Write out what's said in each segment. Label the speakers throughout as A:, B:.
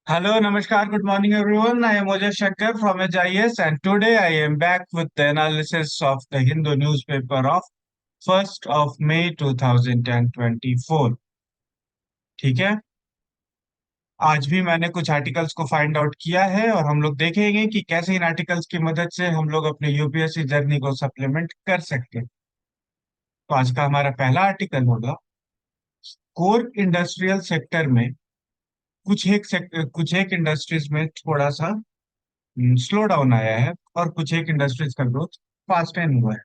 A: Hello, Namaskar, good morning everyone. I am Oja Shankar from HIS and today I am back with the analysis of the Hindu newspaper of 1st of May 2024. ठीक है। आज भी मैंने कुछ articles को find out किया है और हम लोग देखेंगे कि कैसे इन आर्टिकल्स की मदद से हम लोग अपने यूपीएससी जर्नी को सप्लीमेंट कर सकते हैं। तो आज का हमारा पहला आर्टिकल होगा कोर इंडस्ट्रियल सेक्टर में कुछ एक इंडस्ट्रीज में थोड़ा सा स्लो डाउन आया है और कुछ एक इंडस्ट्रीज का ग्रोथ फास्ट एंड हुआ है।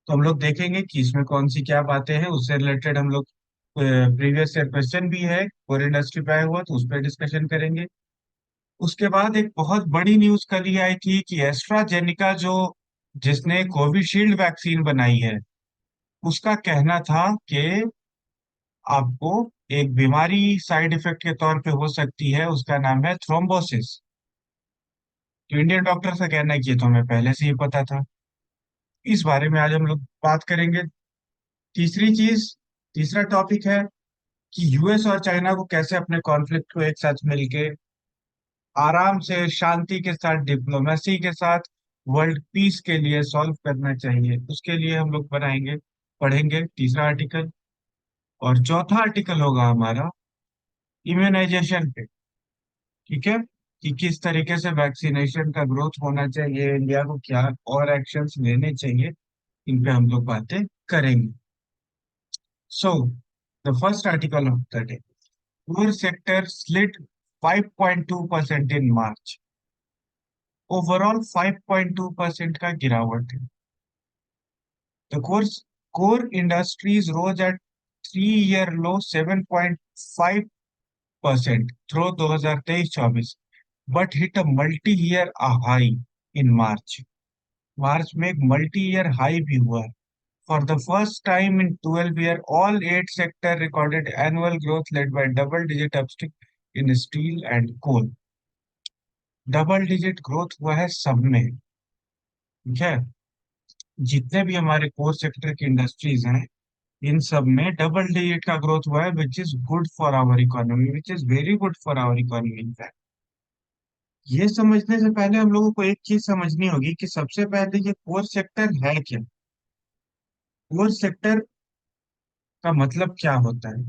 A: तो हम लोग देखेंगे कि इसमें कौन सी क्या बातें हैं, उससे रिलेटेड हम लोग प्रीवियस ईयर क्वेश्चन भी है और इंडस्ट्री पे आया हुआ तो उस पर डिस्कशन करेंगे। उसके बाद एक बहुत बड़ी न्यूज कल ही आई थी कि एस्ट्राजेनिका जो जिसने कोविशील्ड वैक्सीन बनाई है उसका कहना था कि आपको एक बीमारी साइड इफेक्ट के तौर पे हो सकती है, उसका नाम है थ्रोम्बोसिस। तो इंडियन डॉक्टर का कहना है कि ये तो हमें पहले से ही पता था। इस बारे में आज हम लोग बात करेंगे। तीसरी चीज तीसरा टॉपिक है कि यूएस और चाइना को कैसे अपने कॉन्फ्लिक्ट को एक साथ मिलके आराम से शांति के साथ डिप्लोमेसी के साथ वर्ल्ड पीस के लिए सॉल्व करना चाहिए, उसके लिए हम लोग बनाएंगे पढ़ेंगे तीसरा आर्टिकल। और चौथा आर्टिकल होगा हमारा इम्यूनाइजेशन पे। ठीक है, कि किस तरीके से वैक्सीनेशन का ग्रोथ होना चाहिए, इंडिया को क्या और एक्शंस लेने चाहिए, इन पे हम लोग बातें करेंगे। So the first article of the day, core sector slid 5.2% in March. Overall 5.2% का गिरावट है। The core industries rose at 3-year low 7.5% through 2023-24 but hit a multi-year high in March. मार्च में एक मल्टी ईयर हाई भी हुआ है। For the first time in 12 years, all 8 sectors recorded annual growth led by double-digit uptick in steel and coal. Double digit growth हुआ है सब में। ठीक है, जितने भी हमारे कोर सेक्टर की इंडस्ट्रीज हैं इन सब में डबल डिजिट का ग्रोथ हुआ है, which is good for our economy, which is very good for our economy. In fact ये समझने से पहले हम लोगों को एक चीज समझनी होगी कि सबसे पहले ये कोर सेक्टर है क्या। कोर सेक्टर का मतलब क्या होता है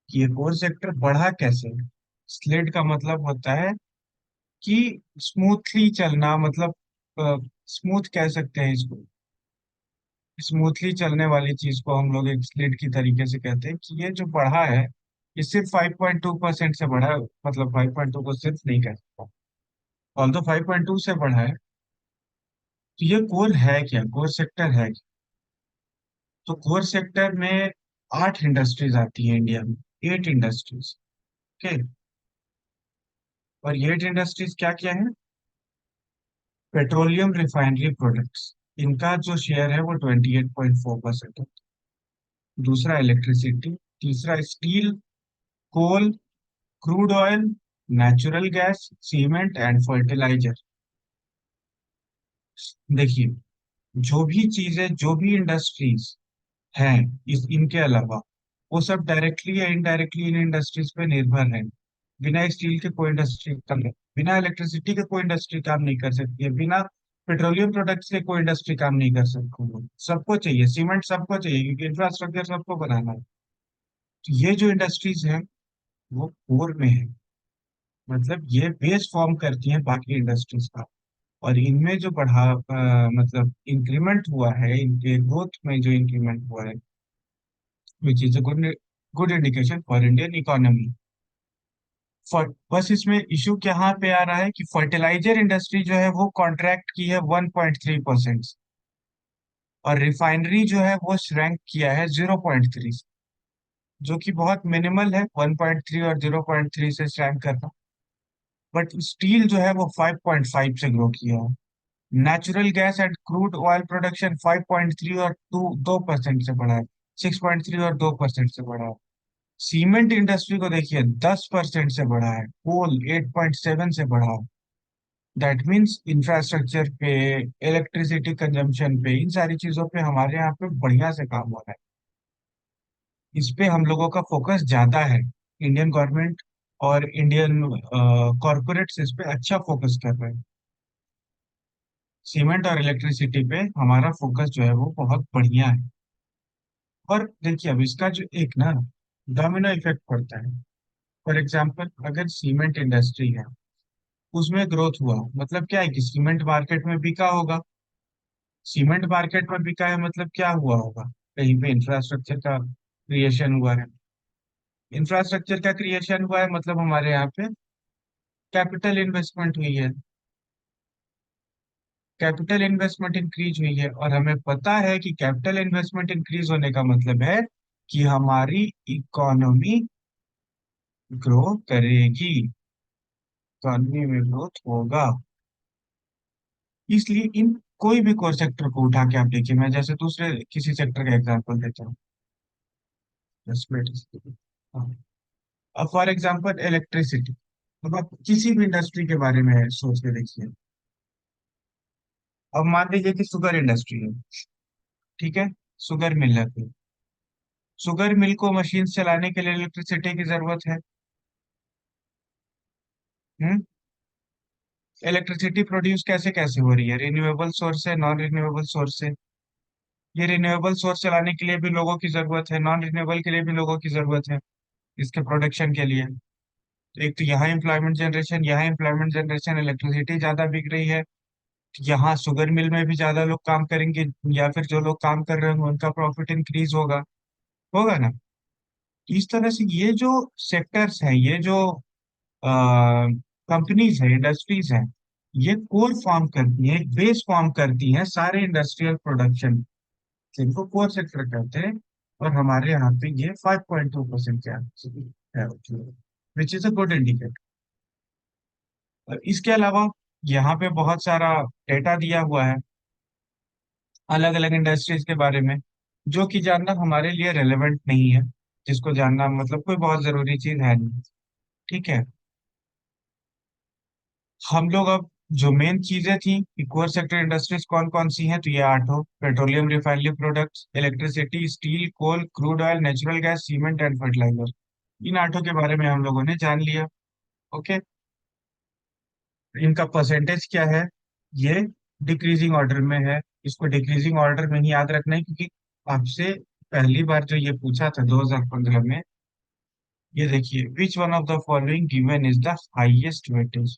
A: कि ये कोर सेक्टर बढ़ा कैसे। स्लेड का मतलब होता है कि स्मूथली चलना, मतलब स्मूथ कह सकते हैं इसको। स्मूथली चलने वाली चीज को हम लोग एक स्लिट की तरीके से कहते हैं कि ये जो बढ़ा है ये सिर्फ 5.2% से बढ़ा है, मतलब 5.2 को सिर्फ नहीं कह सकता, ऑल्दो 5.2 से बढ़ा है। तो ये कोर है क्या, कोर सेक्टर है क्या। तो कोर सेक्टर में 8 इंडस्ट्रीज आती है इंडिया में, 8 इंडस्ट्रीज। ओके, और ये 8 इंडस्ट्रीज क्या क्या है। पेट्रोलियम रिफाइनरी प्रोडक्ट्स, इनका जो शेयर है वो 28.4% है। दूसरा इलेक्ट्रिसिटी, तीसरा steel, coal, crude oil, natural gas, cement and fertiliser. देखिए, जो भी चीजें, जो भी इंडस्ट्रीज हैं इस इनके अलावा, वो सब डायरेक्टली या इनडायरेक्टली इन इंडस्ट्रीज पे निर्भर हैं। बिना स्टील के कोई इंडस्ट्री काम नहीं, बिना इलेक्ट्रिसिटी के कोई इंडस्ट्री काम नहीं कर सकती है, बिना पेट्रोलियम प्रोडक्ट्स के कोई इंडस्ट्री काम नहीं कर सकती। सबको चाहिए सीमेंट, सबको चाहिए क्योंकि इंफ्रास्ट्रक्चर सबको बनाना है। तो ये जो इंडस्ट्रीज हैं वो कोर में है, मतलब ये बेस फॉर्म करती हैं बाकी इंडस्ट्रीज का। और इनमें जो मतलब इंक्रीमेंट हुआ है, इनके ग्रोथ में जो इंक्रीमेंट हुआ है, which is a good indication for Indian economy. बस इसमें इशू कहाँ पे आ रहा है कि फर्टिलाइजर इंडस्ट्री जो है वो कॉन्ट्रैक्ट की है 1.3%, और रिफाइनरी जो है वो श्रैंक किया है 0.3, जो कि बहुत मिनिमल है 1.3 और 0.3 से श्रैंक करना। बट स्टील जो है वो 5.5 से ग्रो किया है। Natural gas and crude oil production 5.3 और 2% से बढ़ा है, 6.3 और 2% से बढ़ा है। सीमेंट इंडस्ट्री को देखिए 10% से बढ़ा है, कोल 8.7 से बढ़ा है। दैट मीन्स इंफ्रास्ट्रक्चर पे, इलेक्ट्रिसिटी कंजम्पशन पे, इन सारी चीजों पे हमारे यहाँ पे बढ़िया से काम हो रहा है। इस पे हम लोगों का फोकस ज्यादा है। इंडियन गवर्नमेंट और इंडियन कॉरपोरेट्स इस पे अच्छा फोकस कर रहे हैं। सीमेंट और इलेक्ट्रिसिटी पे हमारा फोकस जो है वो बहुत बढ़िया है। और देखिए अब इसका जो एक ना डोमिनो इफेक्ट पड़ता है। फॉर एग्जाम्पल अगर सीमेंट इंडस्ट्री है, उसमें ग्रोथ हुआ, मतलब क्या है कि सीमेंट मार्केट में बिका होगा। सीमेंट मार्केट में बिका है मतलब क्या हुआ होगा, कहीं पे इंफ्रास्ट्रक्चर का क्रिएशन हुआ है। इंफ्रास्ट्रक्चर का क्रिएशन हुआ है मतलब हमारे यहाँ पे कैपिटल इन्वेस्टमेंट हुई है। कैपिटल इन्वेस्टमेंट इंक्रीज हुई है, और हमें पता है कि कैपिटल इन्वेस्टमेंट इंक्रीज होने का मतलब है कि हमारी इकोनॉमी ग्रो करेगी, इकोनॉमी में ग्रोथ होगा। इसलिए इन कोई भी कोर सेक्टर को उठा के आप देखिए, मैं जैसे दूसरे किसी सेक्टर का एग्जांपल देता हूँ। Just wait a second। हाँ। अब फॉर एग्जांपल इलेक्ट्रिसिटी, अब आप किसी भी इंडस्ट्री के बारे में सोच के देखिए। अब मान लीजिए कि शुगर इंडस्ट्री है, ठीक है, शुगर मिल है कोई। शुगर मिल को मशीन चलाने के लिए इलेक्ट्रिसिटी की जरूरत है। हम्म। इलेक्ट्रिसिटी प्रोड्यूस कैसे कैसे हो रही है, रिन्यूएबल सोर्स है, नॉन रिन्यूएबल सोर्स है। ये रिन्यूएबल सोर्स चलाने के लिए भी लोगों की जरूरत है, नॉन रिन्यूएबल के लिए भी लोगों की जरूरत है, इसके प्रोडक्शन के लिए। तो एक तो यहाँ एम्प्लॉयमेंट जनरेशन, इलेक्ट्रिसिटी ज्यादा बिक रही है, यहाँ शुगर मिल में भी ज्यादा लोग काम करेंगे, या फिर जो लोग काम कर रहे होंगे उनका प्रॉफिट इंक्रीज होगा, होगा ना। इस तरह से ये जो सेक्टर्स हैं, ये जो कंपनीज है, इंडस्ट्रीज हैं, ये कोर फॉर्म करती हैं, बेस फॉर्म करती हैं सारे इंडस्ट्रियल प्रोडक्शन, जिनको कोर सेक्टर कहते हैं। और हमारे यहाँ पे ये 5.2% है, which is a good indicator. इसके अलावा यहाँ पे बहुत सारा डेटा दिया हुआ है अलग अलग इंडस्ट्रीज के बारे में, जो कि जानना हमारे लिए रेलेवेंट नहीं है, जिसको जानना मतलब कोई बहुत जरूरी चीज है नहीं। ठीक है। हम लोग अब जो मेन चीजें थी कि कोर सेक्टर इंडस्ट्रीज कौन कौन सी हैं, तो ये आठों: petroleum refinery products, electricity, steel, coal, crude oil, natural gas, cement and fertiliser. इन आठों के बारे में हम लोगों ने जान लिया। ओके। इनका परसेंटेज क्या है, ये डिक्रीजिंग ऑर्डर में है। इसको डिक्रीजिंग ऑर्डर में ही याद रखना है, क्योंकि आपसे पहली बार जो ये पूछा था 2015 में, ये देखिए, which one of the following given is the highest weightage,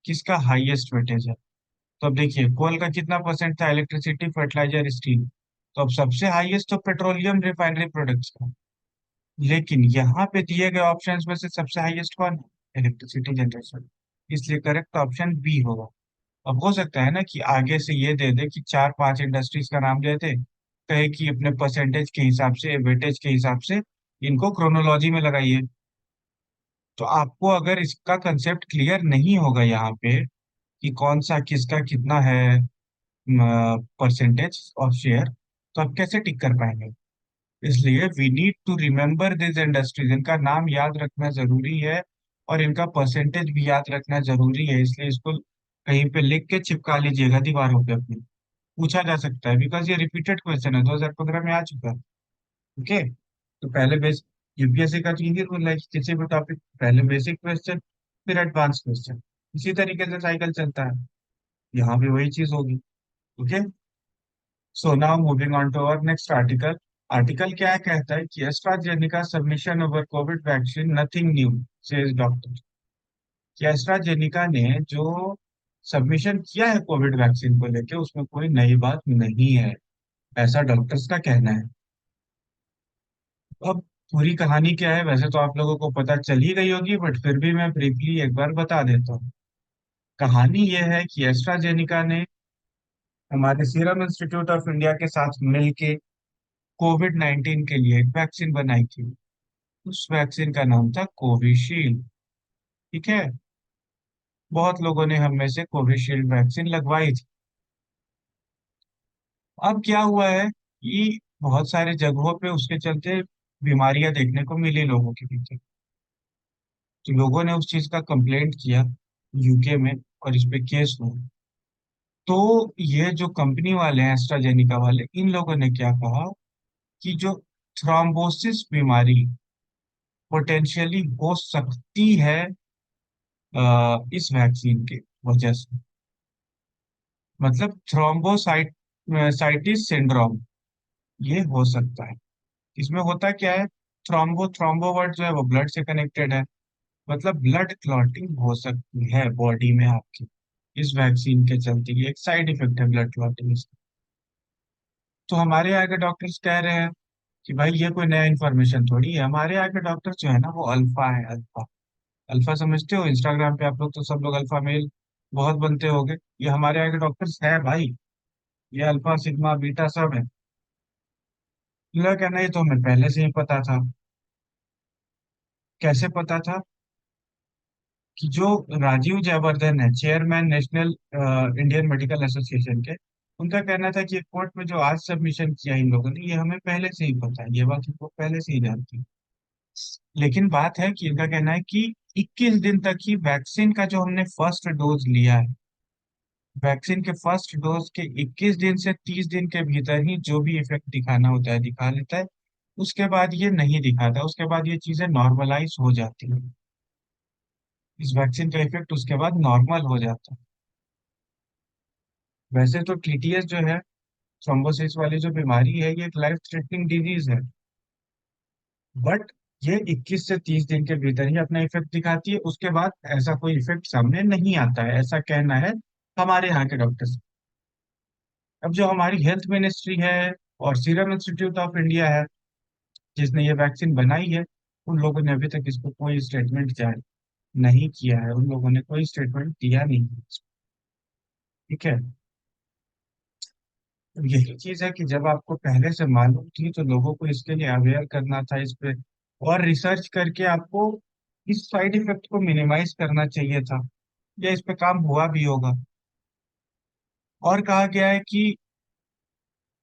A: किसका हाईएस्ट वेटेज है। तो अब देखिए कोल का कितना परसेंट था, इलेक्ट्रिसिटी, फर्टिलाइजर, स्टील। तो अब सबसे हाईएस्ट तो पेट्रोलियम रिफाइनरी प्रोडक्ट्स का। लेकिन यहाँ पे दिए गए ऑप्शंस में से सबसे हाईएस्ट कौन है, इलेक्ट्रिसिटी जनरेशन। इसलिए करेक्ट ऑप्शन बी होगा। अब हो सकता है ना कि आगे से ये दे दे कि चार पांच इंडस्ट्रीज का नाम दे दे, कहे कि अपने परसेंटेज के हिसाब से, वेटेज के हिसाब से इनको क्रोनोलॉजी में लगाइए। तो आपको अगर इसका कंसेप्ट क्लियर नहीं होगा यहाँ पे कि कौन सा किसका कितना है परसेंटेज ऑफ शेयर, तो आप कैसे टिक कर पाएंगे। इसलिए we need to remember this industries, इनका नाम याद रखना जरूरी है, और इनका परसेंटेज भी याद रखना जरूरी है। इसलिए इसको कहीं पे लिख के चिपका लीजिएगा दीवारों पे अपनी, पूछा जा सकता है, बिकॉज ये रिपीटेड क्वेश्चन है, 2015 में आ चुका है। ओके। तो पहले बेस, यूपीएससी का तो यही रूल है कि किसी भी टॉपिक पहले बेसिक क्वेश्चन, फिर एडवांस क्वेश्चन, इसी तरीके से साइकिल चलता है। यहाँ भी वही चीज होगी। Okay. So now moving on to our next article. Article क्या है, कहता है कि AstraZeneca submission over covid vaccine nothing new, says doctor. कि एस्ट्राजेनिका ने जो सबमिशन किया है कोविड वैक्सीन को लेके, उसमें कोई नई बात नहीं है, ऐसा डॉक्टर्स का कहना है। अब पूरी कहानी क्या है, वैसे तो आप लोगों को पता चल ही गई होगी, बट फिर भी मैं ब्रीफली एक बार बता देता हूँ। कहानी यह है कि एस्ट्राजेनिका ने हमारे सीरम इंस्टीट्यूट ऑफ इंडिया के साथ मिलके कोविड 19 के लिए एक वैक्सीन बनाई थी। उस वैक्सीन का नाम था कोविशील्ड। ठीक है। बहुत लोगों ने हम में से कोविशील्ड वैक्सीन लगवाई थी। अब क्या हुआ है कि बहुत सारे जगहों पे उसके चलते बीमारियां देखने को मिली लोगों के पीछे। तो लोगों ने उस चीज का कंप्लेंट किया यूके में, और इस पे केस हुआ। तो ये जो कंपनी वाले हैं, एस्ट्राजेनिका वाले, इन लोगों ने क्या कहा कि जो थ्रोम्बोसिस बीमारी पोटेंशियली हो सकती है इस वैक्सीन की वजह से। मतलब थ्रोम्बोसाइट साइटिस सिंड्रोम ये हो सकता है। इसमें होता क्या है, थ्रोम्बो वर्ड जो है वो ब्लड से कनेक्टेड है। मतलब ब्लड क्लॉटिंग हो सकती है बॉडी में आपकी इस वैक्सीन के चलते। ये एक साइड इफेक्ट है ब्लड क्लॉटिंग। तो हमारे यहाँ के डॉक्टर्स कह रहे हैं कि भाई ये कोई नया इन्फॉर्मेशन थोड़ी है। हमारे यहाँ के डॉक्टर जो है ना वो अल्फा है, अल्फा। अल्फा समझते हो, इंस्टाग्राम पे आप लोग तो सब लोग अल्फा मेल बहुत बनते होगे। ये हमारे यहाँ के डॉक्टर्स है भाई। ये अल्फा सिग्मा बीटा सब है। इनका कहना है, ये तो हमें पहले से ही पता था। कैसे पता था? कि जो राजीव जयवर्धन है, chairman national Indian medical association के, उनका कहना था कि कोर्ट में जो आज सबमिशन किया इन लोगों ने, ये हमें पहले से ही पता है, ये बात हमको पहले से ही जानती है। लेकिन बात है कि इनका कहना है कि 21 दिन तक ही वैक्सीन का जो हमने फर्स्ट डोज लिया है, वैक्सीन के फर्स्ट डोज के 21 दिन से 30 दिन के भीतर ही जो भी इफेक्ट दिखाना होता है दिखा लेता है। उसके बाद ये नहीं दिखाता, उसके बाद ये चीजें नॉर्मलाइज हो जाती है। इस वैक्सीन का इफेक्ट उसके बाद नॉर्मल हो जाता है। वैसे तो टीटीएस जो है, थ्रोम्बोसिस वाली जो बीमारी है, ये एक लाइफ थ्रेटनिंग डिजीज है। बट ये 21 से 30 दिन के भीतर ही अपना इफेक्ट दिखाती है, उसके बाद ऐसा कोई इफेक्ट सामने नहीं आता है, ऐसा कहना है हमारे यहाँ के डॉक्टर्स। अब जो हमारी हेल्थ मिनिस्ट्री है और सीरम इंस्टीट्यूट ऑफ इंडिया है, जिसने ये वैक्सीन बनाई है, उन लोगों ने अभी तक इस पर कोई स्टेटमेंट जारी नहीं किया है। उन लोगों ने कोई स्टेटमेंट दिया नहीं। ठीक है। तो यही चीज है कि जब आपको पहले से मालूम थी तो लोगों को इसके लिए अवेयर करना था इस पे, और रिसर्च करके आपको इस साइड इफेक्ट को मिनिमाइज करना चाहिए था। या इस पे काम हुआ भी होगा। और कहा गया है कि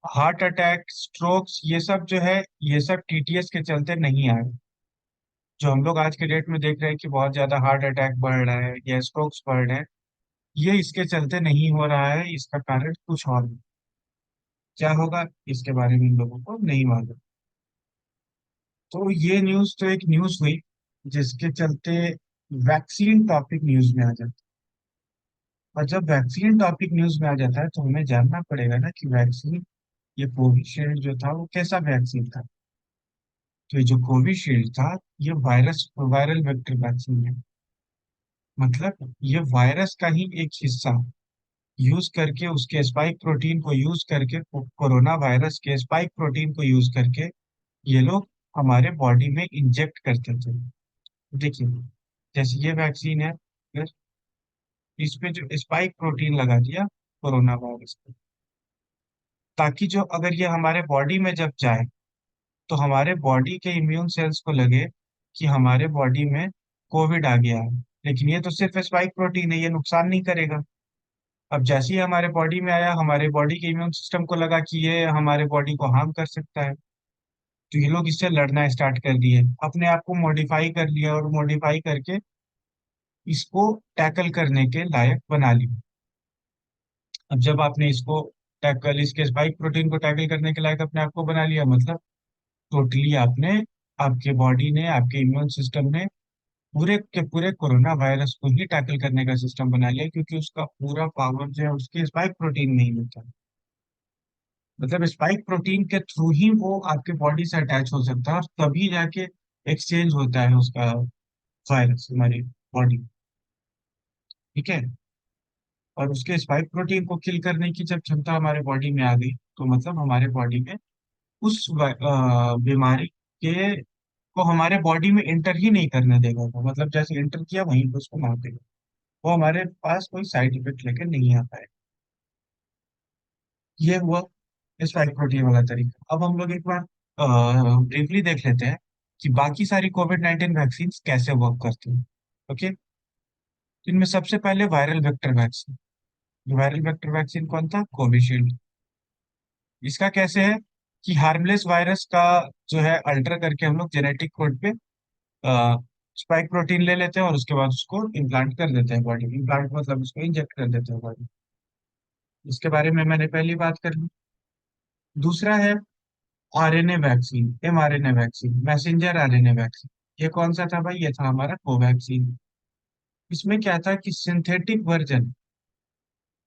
A: हार्ट अटैक, स्ट्रोक्स, ये सब जो है, ये सब टीटीएस के चलते नहीं आए। जो हम लोग आज के डेट में देख रहे हैं कि बहुत ज्यादा हार्ट अटैक बढ़ रहा है या स्ट्रोक्स बढ़ रहे हैं, ये इसके चलते नहीं हो रहा है। इसका कारण कुछ और है। क्या होगा इसके बारे में इन लोगों को नहीं मालूम। तो ये न्यूज तो एक न्यूज हुई जिसके चलते वैक्सीन टॉपिक न्यूज में आ जाता है। और जब वैक्सीन टॉपिक न्यूज में आ जाता है तो हमें जानना पड़ेगा ना कि वैक्सीन, ये कोविशील्ड जो था वो कैसा वैक्सीन था। तो ये जो कोविशील्ड था, ये वायरल वेक्टर वैक्सीन है। मतलब ये वायरस का ही एक हिस्सा यूज करके, उसके स्पाइक प्रोटीन को यूज करके, कोरोना वायरस के स्पाइक प्रोटीन को यूज करके ये लोग हमारे बॉडी में इंजेक्ट करते थे। देखिए, जैसे ये वैक्सीन है, फिर इस पे जो स्पाइक प्रोटीन लगा दिया कोरोना वायरस को, ताकि जो अगर ये हमारे बॉडी में जब जाए तो हमारे बॉडी के इम्यून सेल्स को लगे कि हमारे बॉडी में कोविड आ गया है। लेकिन ये तो सिर्फ स्पाइक प्रोटीन है, ये नुकसान नहीं करेगा। अब जैसे ही हमारे बॉडी में आया, हमारे बॉडी के इम्यून सिस्टम को लगा कि ये हमारे बॉडी को हार्म कर सकता है, तो ये लोग इससे लड़ना स्टार्ट कर दिए, अपने आप को मॉडिफाई कर लिया और मॉडिफाई करके इसको टैकल करने के लायक बना लिया। अब जब आपने इसको टैकल, इसके स्पाइक प्रोटीन को टैकल करने के लायक अपने आप को बना लिया, मतलब टोटली आपने, आपके बॉडी ने, आपके इम्यून सिस्टम ने पूरे के पूरे कोरोना वायरस को ही टैकल करने का सिस्टम बना लिया, क्योंकि उसका पूरा पावर जो है उसके स्पाइक प्रोटीन में ही होता है। मतलब स्पाइक प्रोटीन के थ्रू ही वो आपके बॉडी से अटैच हो सकता है, और तभी जाके एक्सचेंज होता है उसका वायरस हमारी बॉडी। ठीक है। और उसके स्पाइक प्रोटीन को किल करने की जब क्षमता हमारे बॉडी में आ गई, तो मतलब हमारे बॉडी में उस बीमारी के को हमारे बॉडी में एंटर ही नहीं करने देगा वो। मतलब जैसे एंटर किया वहीं पे उसको मार देगा। वो हमारे पास कोई साइड इफेक्ट लेकर नहीं आ पाएगा। ये हुआ स्पाइक प्रोटीन वाला तरीका। अब हम लोग एक बार ब्रीफली देख लेते हैं कि बाकी सारी कोविड 19 वैक्सीन कैसे वर्क करती हैं। ओके। तो इनमें सबसे पहले viral vector vaccine. Viral vector vaccine कौन था? कोविशील्ड। इसका कैसे है कि हार्मलेस वायरस का जो है अल्टर करके हम लोग जेनेटिक कोड पे स्पाइक प्रोटीन ले लेते हैं और उसके बाद उसको इम्प्लांट कर देते हैं बॉडी में। इम्प्लांट मतलब उसको इंजेक्ट कर देते हैं बॉडी। इसके बारे में मैंने पहली बात कर ली। दूसरा है RNA vaccine, mRNA vaccine, messenger RNA vaccine. ये कौन सा था भाई? ये था हमारा कोवैक्सीन। इसमें क्या था कि सिंथेटिक वर्जन,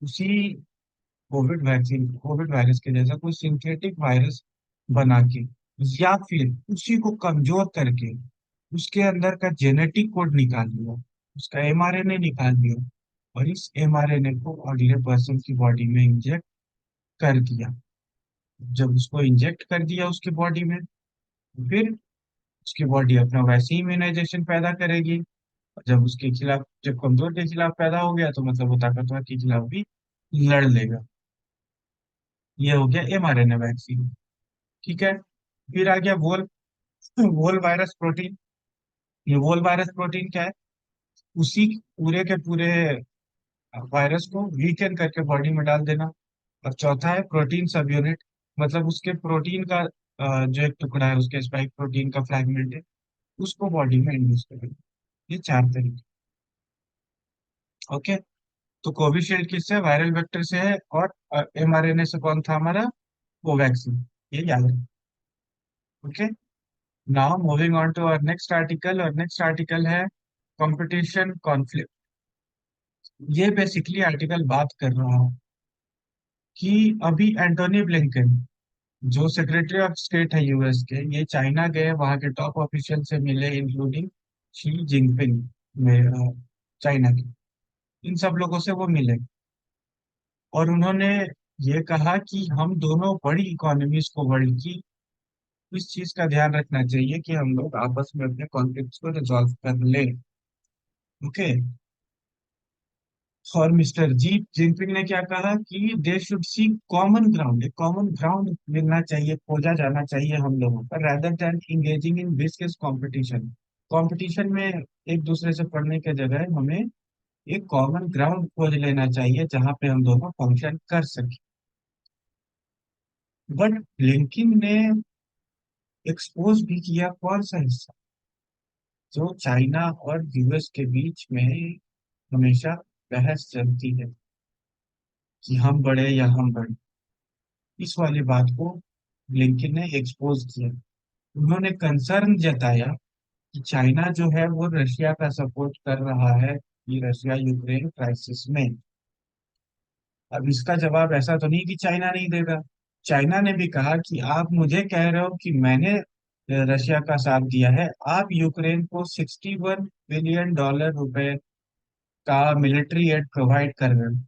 A: उसी कोविड वैक्सीन, कोविड वायरस के जैसा कोई सिंथेटिक वायरस बना के, या फिर उसी को कमजोर करके उसके अंदर का जेनेटिक कोड निकाल लिया, उसका एमआरएनए निकाल लिया, और इस एमआरएनए को अगले पर्सन की बॉडी में इंजेक्ट कर दिया। जब उसको इंजेक्ट कर दिया उसकी बॉडी में, फिर उसकी बॉडी अपना वैसे ही इम्यूनाइजेशन पैदा करेगी। और जब उसके खिलाफ, जब कमजोर के खिलाफ पैदा हो गया, तो मतलब वो ताकतवर के खिलाफ भी लड़ लेगा। ये हो गया एमआरएनए वैक्सीन। ठीक है। फिर आ गया वोल वोल वायरस प्रोटीन। ये वोल वायरस प्रोटीन क्या है? उसी पूरे के पूरे वायरस को वीकन करके बॉडी में डाल देना। और चौथा है प्रोटीन सब यूनिट, मतलब उसके प्रोटीन का जो एक टुकड़ा है, उसके स्पाइक प्रोटीन का फ्रैगमेंट है, उसको बॉडी में इंड्यूस करेगा। ये चार तरीके। ओके। तो कोविशील्ड किससे? वायरल वेक्टर से है। और एमआरएनए से कौन था हमारा? कोवैक्सीन। ये याद रखना। Okay. Now moving on to our next article, और नेक्स्ट आर्टिकल है कंपटीशन कॉन्फ्लिक्ट। ये बेसिकली आर्टिकल बात कर रहा है कि अभी एंटोनी ब्लिंकन, जो सेक्रेटरी ऑफ स्टेट है यूएस के, ये चाइना गए, वहां के टॉप ऑफिशियल से मिले, इंक्लूडिंग शी जिनपिंग में, चाइना के। इन सब लोगों से वो मिले, और उन्होंने ये कहा कि हम दोनों बड़ी इकोनॉमीज को, वर्ल्ड की, इस चीज का ध्यान रखना चाहिए कि हम लोग आपस में अपने कॉन्फ्लिक्ट्स को रिजॉल्व कर ले। ओके। और मिस्टर जी जिनपिंग ने क्या कहा कि they should see common ground, एक कॉमन ग्राउंड मिलना चाहिए, खोजा जाना चाहिए हम लोगों पर, rather देन इंगेजिंग इन विस्कस कंपटीशन। कंपटीशन में एक दूसरे से पढ़ने के जगह हमें एक कॉमन ग्राउंड खोज लेना चाहिए जहां पे हम दोनों फंक्शन कर सकें। बट लिंकिन ने एक्सपोज भी किया कौन सा हिस्सा जो चाइना और यूएस के बीच में हमेशा बहस चलती है, कि हम बड़े या हम बड़े। इस वाली बात को ब्लिंकन ने एक्सपोज किया। उन्होंने कंसर्न जताया कि चाइना जो है वो रशिया का सपोर्ट कर रहा है, कि रशिया यूक्रेन क्राइसिस में। अब इसका जवाब ऐसा तो नहीं कि चाइना नहीं देगा। चाइना ने भी कहा कि आप मुझे कह रहे हो कि मैंने रशिया का साथ दिया है, आप यूक्रेन को $61 बिलियन रुपए का मिलिट्री एड प्रोवाइड कर रहे हो,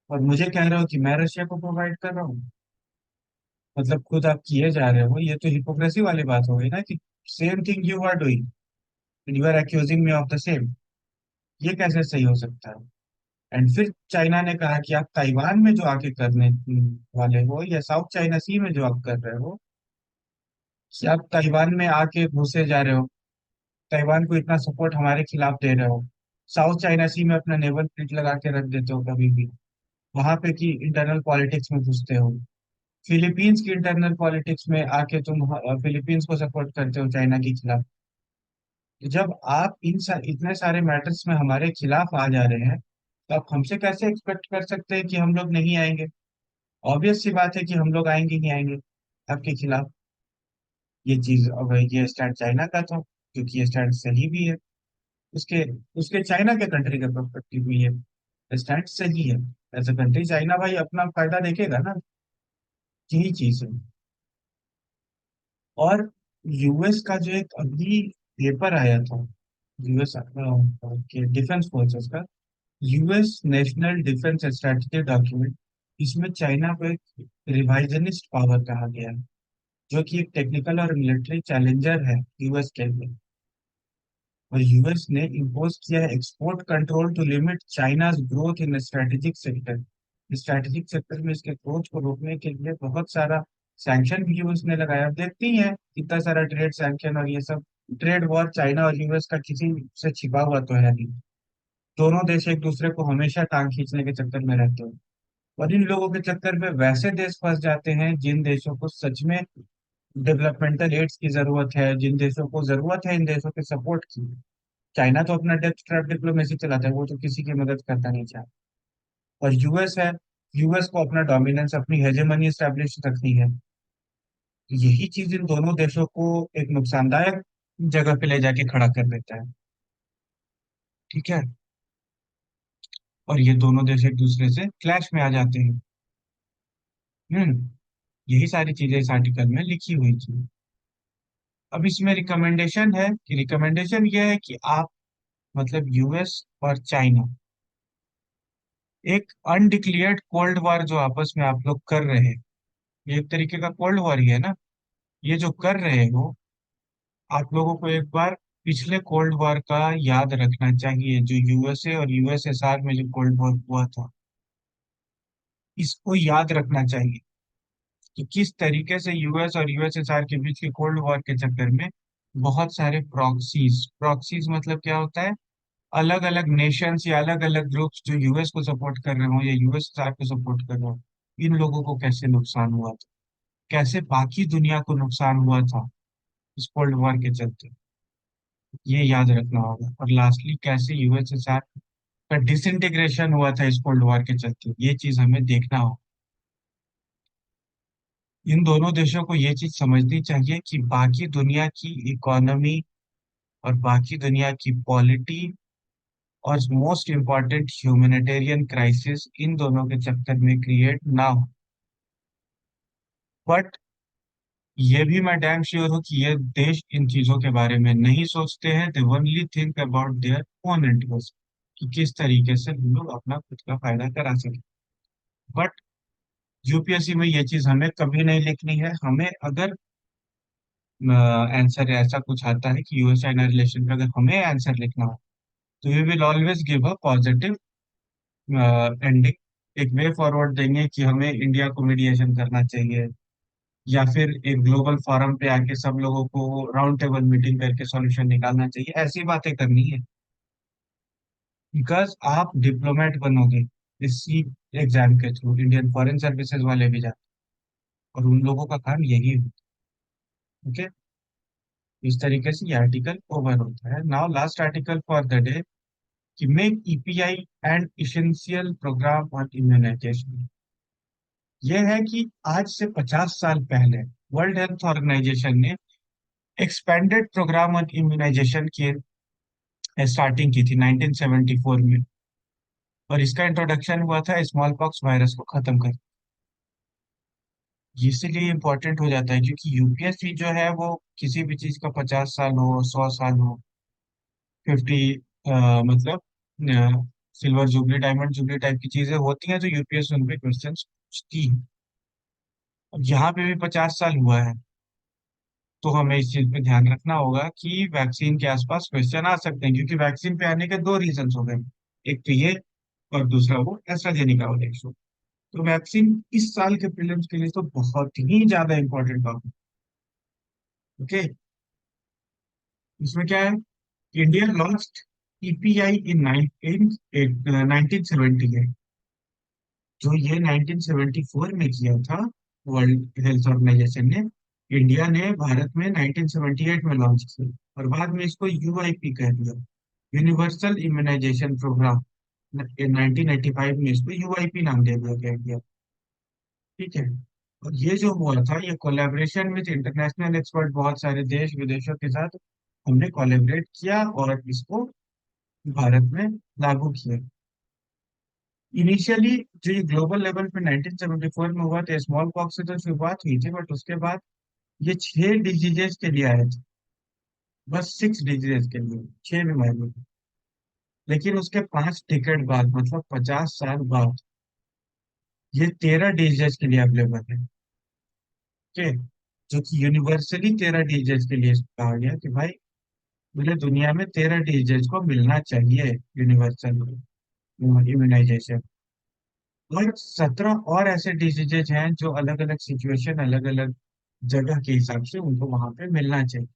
A: और मुझे कह रहे हो कि मैं रशिया को प्रोवाइड कर रहा हूँ। मतलब खुद आप किए जा रहे हो, ये तो हिपोक्रेसी वाली बात हो गई ना, कि same thing you are doing, you are accusing me of the same. ये कैसे सही हो सकता है? एंड फिर चाइना ने कहा कि आप ताइवान में जो आके करने वाले हो, या साउथ चाइना सी में जो आप कर रहे हो, कि आप ताइवान में आके घुसे जा रहे हो, ताइवान को इतना सपोर्ट हमारे खिलाफ दे रहे हो, साउथ चाइना सी में अपना नेवल फ्लीट लगा के रख देते हो कभी भी, वहां पे की इंटरनल पॉलिटिक्स में घुसते हो, फिलीपींस की इंटरनल पॉलिटिक्स में आके तुम फिलीपींस को सपोर्ट करते हो चाइना के खिलाफ। तो जब आप इतने सारे मैटर्स में हमारे खिलाफ आ जा रहे हैं, तो आप हमसे कैसे एक्सपेक्ट कर सकते हैं कि हम लोग नहीं आएंगे? ऑब्वियस सी बात है कि हम लोग आएंगे ही आएंगे आपके खिलाफ। ये चीज, अब ये स्टैंड चाइना का था, क्योंकि ये स्टैंड सही भी है, उसके उसके चाइना के कंट्री का पर्सपेक्टिव भी है, स्टैंड सही है। एज अ कंट्री चाइना भाई अपना फायदा देखेगा ना, यही चीज है। और यूएस का जो एक अभी पेपर आया था, यूएस के डिफेंस फोर्सेस का, US national defence strategy document, इसमें चाइना को एक रिवाइजनिस्ट पावर कहा गया है, जो कि एक टेक्निकल और मिलिट्री चैलेंजर है यूएस के लिए। और यूएस ने इम्पोज किया है export control to limit China's growth in strategic sector. Strategic sector में इसके ग्रोथ को रोकने के लिए बहुत सारा सैंक्शन भी यूएस ने लगाया। आप देखती हैं कितना सारा ट्रेड सैंक्शन और ये सब। ट्रेड वॉर चाइना और यूएस का किसी से छिपा हुआ तो है नहीं। दोनों देश एक दूसरे को हमेशा टांग खींचने के चक्कर में रहते हैं, और इन लोगों के चक्कर में वैसे देश फंस जाते हैं जिन देशों को सच में डेवलपमेंटल एड्स की जरूरत है, जिन देशों को जरूरत है इन देशों के सपोर्ट की। चाइना तो अपना डेथ ट्रैप डिप्लोमेसी चलाता है, वो तो किसी की मदद करता नहीं चाहता। और यूएस है, यूएस को अपना डोमिनेंस, अपनी हेजेमनी स्टैब्लिश रखनी है। तो यही चीज इन दोनों देशों को एक नुकसानदायक जगह पे ले जाके खड़ा कर देता है। ठीक है। और ये दोनों देश एक दूसरे से क्लैश में आ जाते हैं। हम्म। यही सारी चीजें इस आर्टिकल में लिखी हुई थी। अब इसमें रिकमेंडेशन है कि रिकमेंडेशन ये है कि आप, मतलब यूएस और चाइना, एक अनडिक्लेयर्ड कोल्ड वॉर जो आपस में आप लोग कर रहे हैं, ये एक तरीके का कोल्ड वॉर ही है ना। ये जो कर रहे हो, आप लोगों को एक बार पिछले कोल्ड वॉर का याद रखना चाहिए, जो यूएसए और यूएसएसआर में जो कोल्ड वॉर हुआ था, इसको याद रखना चाहिए कि किस तरीके से यूएस और यूएसएसआर के बीच के कोल्ड वॉर के चक्कर में बहुत सारे प्रॉक्सीज, प्रॉक्सीज मतलब क्या होता है, अलग अलग नेशंस या अलग अलग ग्रुप्स जो यूएस को सपोर्ट कर रहे हो या यूएसएसआर को सपोर्ट कर रहे हो, इन लोगों को कैसे नुकसान हुआ था, कैसे बाकी दुनिया को नुकसान हुआ था इस कोल्ड वॉर के चलते, ये याद रखना होगा। और लास्टली कैसे यूएसएसआर का डिसइंटीग्रेशन हुआ था इस कोल्ड वॉर के चलते, ये चीज हमें देखना होगा। इन दोनों देशों को ये चीज समझनी चाहिए कि बाकी दुनिया की इकोनॉमी और बाकी दुनिया की पॉलिटी और most important humanitarian crisis in दोनों के चक्कर में क्रिएट ना हो। बट ये भी मैं डैम श्योर हूँ कि ये देश इन चीजों के बारे में नहीं सोचते हैं। They only think about their own interest, कि किस तरीके से हम लोग अपना खुद का फायदा करा सके। बट यूपीएससी में ये चीज हमें कभी नहीं लिखनी है। हमें अगर आंसर ऐसा कुछ आता है कि यूएस चाइना रिलेशन का अगर हमें आंसर लिखना हो, तो we will always give a positive ending, एक वे फॉरवर्ड देंगे कि हमें इंडिया को मीडिएशन करना चाहिए, या फिर एक ग्लोबल फोरम पे आके सब लोगों को राउंड टेबल मीटिंग करके सॉल्यूशन निकालना चाहिए, ऐसी बातें करनी है। बिकॉज आप डिप्लोमेट बनोगे इसी एग्जाम के थ्रू, इंडियन फॉरेन सर्विसेज वाले भी जाते हैं, और उन लोगों का काम यही होता है। ओके। इस तरीके से ये आर्टिकल ओवर होता है। Now last article for the day, कि make EPI and essential programme on immunisation. यह है कि आज से 50 साल पहले वर्ल्ड हेल्थ ऑर्गेनाइजेशन ने एक्सपेंडेड प्रोग्राम ऑन इम्यूनाइजेशन की स्टार्टिंग की थी 1974 में। और इसका इंट्रोडक्शन हुआ था स्मॉल पॉक्स वायरस को खत्म कर। इसीलिए इम्पोर्टेंट हो जाता है क्योंकि यूपीएससी जो है वो किसी भी चीज का 50 साल हो, 100 साल हो, 50, मतलब silver jubilee, diamond jubilee type की चीजें होती हैं, तो यूपीएससी उन पे क्वेश्चन पूछती है। अब यहाँ पे भी 50 साल हुआ है, तो हमें इस चीज पे ध्यान रखना होगा कि वैक्सीन के आसपास क्वेश्चन आ सकते हैं, क्योंकि वैक्सीन पे आने के दो रीजन हो गए। एक तो ये, और दूसरा वो एस्ट्राजेनिका वाला इशू। तो वैक्सीन इस साल के प्रीलिम्स के लिए तो बहुत ही ज्यादा इंपॉर्टेंट टॉपिक। ओके। इसमें क्या है, इंडिया लॉन्च्ड ईपीआई इन 1978, जो ये 1974 में किया था वर्ल्ड हेल्थ ऑर्गेनाइजेशन ने। इंडिया ने भारत में 1978 में लॉन्च किया, और बाद में इसको यूआईपी कह दिया, यूनिवर्सल इम्यूनाइजेशन प्रोग्राम। 1985 में इसको यूआईपी नाम दे दिया गया। ठीक है। और ये जो हुआ था, ये कोलैबोरेशन विद इंटरनेशनल एक्सपर्ट, बहुत सारे देश विदेशों के साथ हमने कोलैबोरेट किया और इसको भारत में लागू किया। इनिशियली जो ये ग्लोबल लेवल पे 1974 में हुआ था, स्मॉल पॉक्स से तो शुरुआत हुई थी, बट उसके बाद ये 6 डिजीजेस के लिए आए थे। बस 6 डिजीजेस के लिए, 6 बीमारियों। लेकिन उसके 5 डिकेड बाद, मतलब 50 साल बाद, ये 13 डिजीजेस के लिए अवेलेबल है। ठीक है। जो कि यूनिवर्सली 13 डिजीजेस के लिए कहा गया कि भाई पूरे दुनिया में 13 डिजीजेस को मिलना चाहिए यूनिवर्सल इम्यूनाइजेशन। और 17 और ऐसे डिजीजेज हैं जो अलग अलग सिचुएशन, अलग अलग जगह के हिसाब से उनको वहां पे मिलना चाहिए।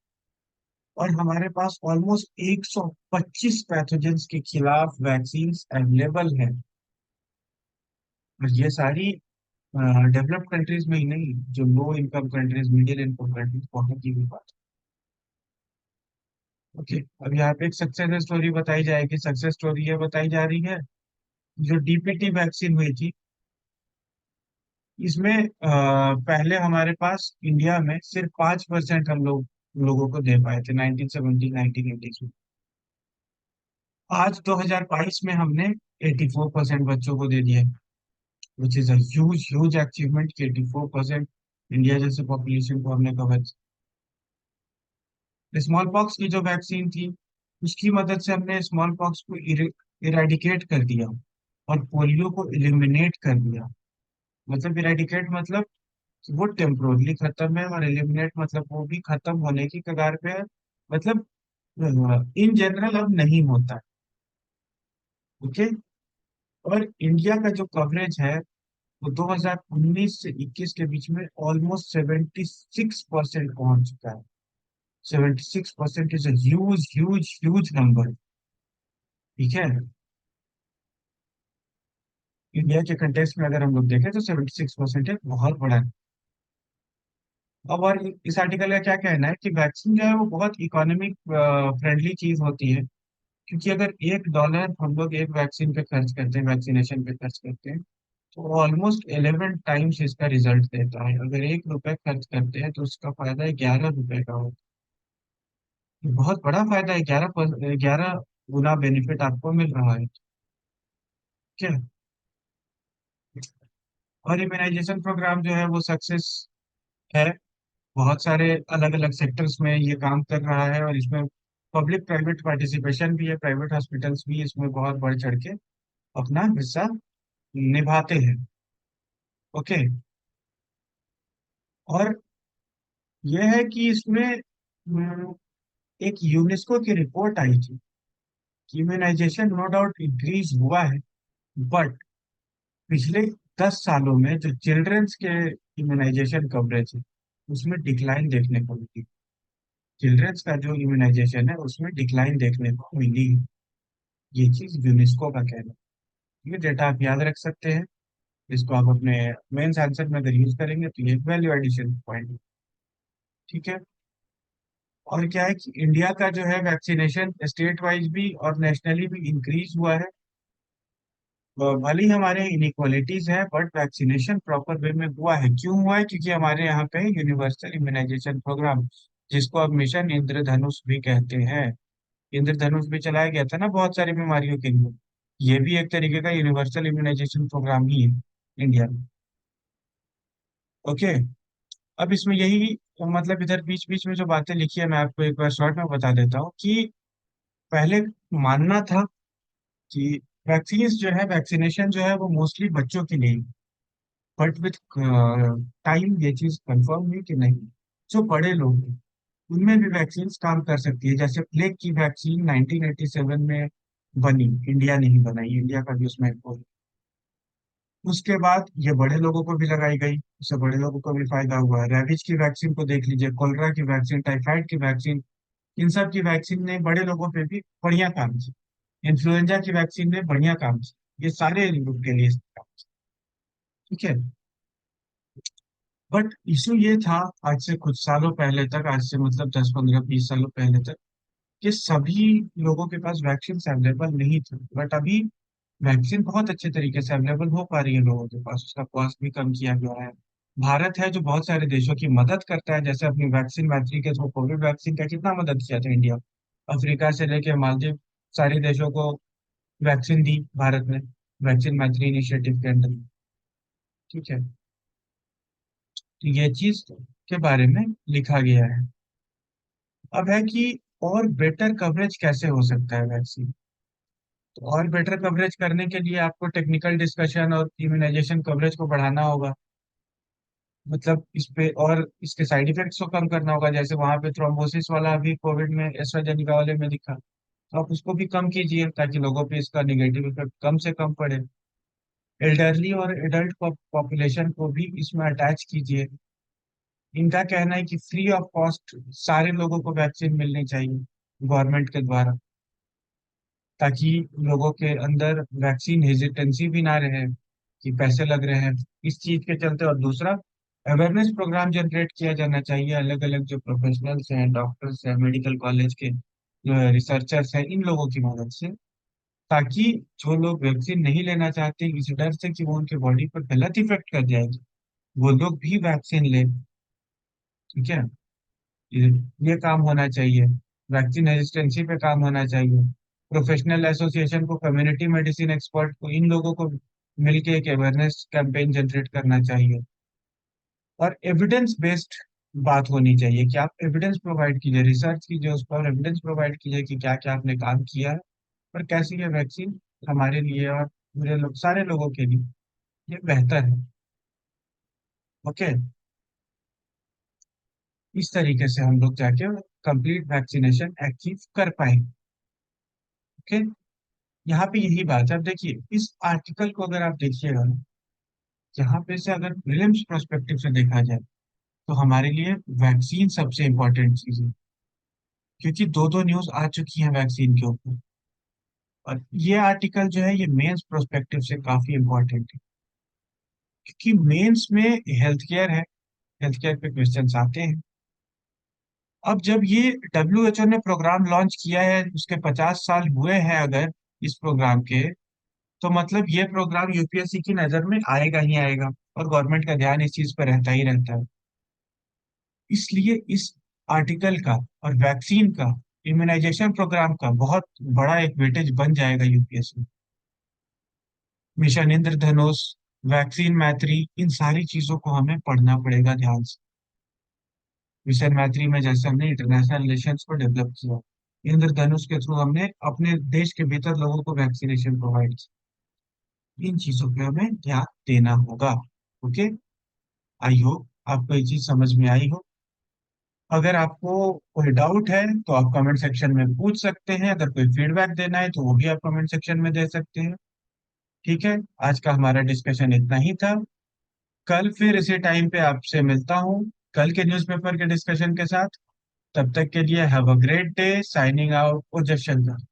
A: और हमारे पास ऑलमोस्ट 125 पैथोजेंस के खिलाफ वैक्सीन अवेलेबल है। और ये सारी डेवलप्ड कंट्रीज में ही नहीं, जो low income countries, middle income countries, वहां की भी बात। ओके। अब यहाँ पे एक सक्सेस स्टोरी बताई जाएगी। सक्सेस स्टोरी ये बताई जा रही है, जो डीपीटी वैक्सीन हुई थी, इसमें पहले हमारे पास इंडिया में सिर्फ 5% हम लोग लोगों को दे पाए थे 1970 1980 में। आज 2022 में हमने 84% बच्चों को दे दिया, which is huge huge achievement कि 84% इंडिया जैसे पॉपुलेशन को हमने कवर। स्मॉल पॉक्स की जो वैक्सीन थी, उसकी मदद से हमने स्मॉल पॉक्स को इरेडिकेट कर दिया, और पोलियो को इलिमिनेट कर दिया। मतलब इरेडिकेट मतलब वो टेम्पोरली खत्म है, और एलिमिनेट मतलब वो भी खत्म होने की कगार पे है। मतलब इन जनरल अब नहीं होता। ओके। और इंडिया का जो कवरेज है वो 2019 से 21 के बीच में ऑलमोस्ट 76% पहुंच चुका है। 76% is huge huge huge number. ठीक है। इंडिया के कंटेक्स्ट में अगर हम लोग देखें तो 76% एक बहुत बड़ा है। अब और इस आर्टिकल का क्या कहना है कि वैक्सीन जो है वो बहुत इकोनॉमिक फ्रेंडली चीज होती है। क्योंकि अगर $1 हम लोग एक वैक्सीन पे खर्च करते हैं, वैक्सीनेशन पे खर्च करते हैं, तो ऑलमोस्ट 11 टाइम्स इसका रिजल्ट देता है। अगर ₹1 खर्च करते हैं तो उसका फायदा ₹11 का होता है। बहुत बड़ा फायदा है, 11 गुना बेनिफिट आपको मिल रहा है। क्या। और इम्यूनाइजेशन प्रोग्राम जो है वो सक्सेस है। बहुत सारे अलग अलग सेक्टर्स में ये काम कर रहा है, और इसमें पब्लिक प्राइवेट पार्टिसिपेशन भी है। प्राइवेट हॉस्पिटल्स भी इसमें बहुत बढ़ चढ़ के अपना हिस्सा निभाते हैं। ओके। और यह है कि इसमें एक यूनेस्को की रिपोर्ट आई थी कि इम्यूनाइजेशन नो डाउट इंक्रीज हुआ है, बट पिछले 10 सालों में जो चिल्ड्रंस के इम्यूनाइजेशन कवरेज है उसमें डिक्लाइन देखने को मिली। चिल्ड्रंस का जो इम्यूनाइजेशन है उसमें डिक्लाइन देखने को मिली। ये चीज यूनेस्को का कहना है। ये डेटा आप याद रख सकते हैं। इसको आप अपने मेंस आंसर में अगर यूज करेंगे तो ये वैल्यू एडिशन पॉइंट। ठीक है। और क्या है कि इंडिया का जो है वैक्सीनेशन स्टेट वाइज भी और नेशनली भी इंक्रीज हुआ है। भले ही हमारे इनइक्वालिटीज है, बट वैक्सीनेशन प्रॉपर वे में हुआ है। क्यों हुआ है? क्योंकि हमारे यहाँ पे यूनिवर्सल इम्यूनाइजेशन प्रोग्राम, जिसको अब मिशन इंद्रधनुष भी कहते हैं, इंद्रधनुष भी चलाया गया था ना बहुत सारी बीमारियों के लिए। ये भी एक तरीके का यूनिवर्सल इम्यूनाइजेशन प्रोग्राम ही है इंडिया में। ओके। अब इसमें यही, मतलब इधर बीच बीच में जो बातें लिखी है मैं आपको एक बार शॉर्ट में बता देता हूँ कि पहले मानना था कि वैक्सीन जो है, वैक्सीनेशन जो है वो मोस्टली बच्चों के लिए, बट विथ टाइम ये चीज कंफर्म हुई कि नहीं, जो बड़े लोग हैं उनमें भी वैक्सीन काम कर सकती है। जैसे प्लेग की वैक्सीन 1987 में बनी, इंडिया ने ही बनाई, इंडिया का भी उसमें एक। उसके बाद ये बड़े लोगों को भी लगाई गई, उससे बड़े लोगों को भी फायदा हुआ है। रेबीज की वैक्सीन को देख लीजिए, कोलरा की वैक्सीन, टाइफाइड की वैक्सीन, इन सब की वैक्सीन ने बड़े लोगों पे भी बढ़िया काम किया। इन्फ्लुएंजा की वैक्सीन ने बढ़िया काम किया। ये सारे लोग के लिए काम किया। ठीक है। बट इशू ये था, आज से कुछ सालों पहले तक, आज से मतलब 10 15 20 सालों पहले तक, कि सभी लोगों के पास वैक्सीन अवेलेबल नहीं थे। बट अभी वैक्सीन बहुत अच्छे तरीके से अवेलेबल हो पा रही है लोगों के पास। उसका कॉस्ट भी कम किया गया है। भारत है जो बहुत सारे देशों की मदद करता है, जैसे अपनी वैक्सीन मैत्री के थ्रू कोविड वैक्सीन का कितना मदद किया था इंडिया। अफ्रीका से लेके मालदीव सारे देशों को वैक्सीन दी भारत ने, वैक्सीन मैत्री इनिशिएटिव के अंदर। ठीक है। तो ये चीज के बारे में लिखा गया है। अब है कि और बेटर कवरेज कैसे हो सकता है वैक्सीन। तो और बेटर कवरेज करने के लिए आपको टेक्निकल डिस्कशन और इम्यूनाइजेशन कवरेज को बढ़ाना होगा। मतलब इस पे और इसके साइड इफेक्ट्स को कम करना होगा। जैसे वहां पे थ्रोम्बोसिस वाला अभी कोविड में एस्ट्राजेनिका वाले में दिखा, तो आप उसको भी कम कीजिए ताकि लोगों पे इसका निगेटिव इफेक्ट कम से कम पड़े। एल्डरली और एडल्ट पॉपुलेशन को भी इसमें अटैच कीजिए। इनका कहना है कि फ्री ऑफ कॉस्ट सारे लोगों को वैक्सीन मिलनी चाहिए गवर्नमेंट के द्वारा, ताकि लोगों के अंदर वैक्सीन हेजिटेंसी भी ना रहे कि पैसे लग रहे हैं इस चीज के चलते। और दूसरा, अवेयरनेस प्रोग्राम जनरेट किया जाना चाहिए अलग अलग जो प्रोफेशनल्स हैं, डॉक्टर्स हैं, मेडिकल कॉलेज के जो रिसर्चर्स हैं, इन लोगों की मदद से, ताकि जो लोग वैक्सीन नहीं लेना चाहते इस डर से कि वो उनके बॉडी पर गलत इफेक्ट कर जाएगी, वो लोग भी वैक्सीन लें। ठीक है। ये ये काम होना चाहिए। वैक्सीन रेजिस्टेंसी पे काम होना चाहिए। प्रोफेशनल एसोसिएशन को, कम्युनिटी मेडिसिन एक्सपर्ट को, इन लोगों को मिलके एक अवेयरनेस कैंपेन जनरेट करना चाहिए। और एविडेंस बेस्ड बात होनी चाहिए कि आप एविडेंस प्रोवाइड कीजिए, रिसर्च कीजिए उस पर, एविडेंस प्रोवाइड कीजिए कि क्या क्या आपने काम किया है और कैसी ये वैक्सीन हमारे लिए और पूरे लोग, सारे लोगों के लिए ये बेहतर है। ओके। इस तरीके से हम लोग जाके कंप्लीट वैक्सीनेशन अचीव कर पाएंगे। ओके। यहाँ पे यही बात है। अब देखिए इस आर्टिकल को अगर आप देखिएगा ना, यहाँ पे से अगर प्रीलिम्स पर्सपेक्टिव से देखा जाए तो हमारे लिए वैक्सीन सबसे इंपॉर्टेंट चीज है, क्योंकि दो दो न्यूज आ चुकी हैं वैक्सीन के ऊपर। और ये आर्टिकल जो है ये मेंस प्रोस्पेक्टिव से काफी इंपॉर्टेंट है, क्योंकि मेंस में हेल्थ केयर है, हेल्थ केयर पे क्वेश्चंस आते हैं। अब जब ये WHO ने प्रोग्राम लॉन्च किया है, उसके 50 साल हुए हैं अगर इस प्रोग्राम के, तो मतलब ये प्रोग्राम यूपीएससी की नजर में आएगा ही आएगा, और गवर्नमेंट का ध्यान इस चीज पर रहता ही रहता है। इसलिए इस आर्टिकल का और वैक्सीन का, इम्यूनाइजेशन प्रोग्राम का बहुत बड़ा एक वेटेज बन जाएगा यूपीएससी। मिशन इंद्रधनुष, वैक्सीन मैत्री, इन सारी चीजों को हमें पढ़ना पड़ेगा ध्यान से। मिशन मैत्री में जैसे हमने इंटरनेशनल रिलेशंस को डेवलप किया, इंद्रधनुष के थ्रू हमने अपने देश के भीतर लोगों को वैक्सीनेशन प्रोवाइड किया। इन चीजों पे हमें ध्यान देना होगा। ओके। आई होप आपको ये चीज समझ में आई हो। अगर आपको कोई डाउट है तो आप कमेंट सेक्शन में पूछ सकते हैं, अगर कोई फीडबैक देना है तो वो भी आप कमेंट सेक्शन में दे सकते हैं। ठीक है। आज का हमारा डिस्कशन इतना ही था। कल फिर इसी टाइम पे आपसे मिलता हूँ, कल के न्यूज़पेपर के डिस्कशन के साथ। तब तक के लिए have a great day, signing out, Ojas Shankar.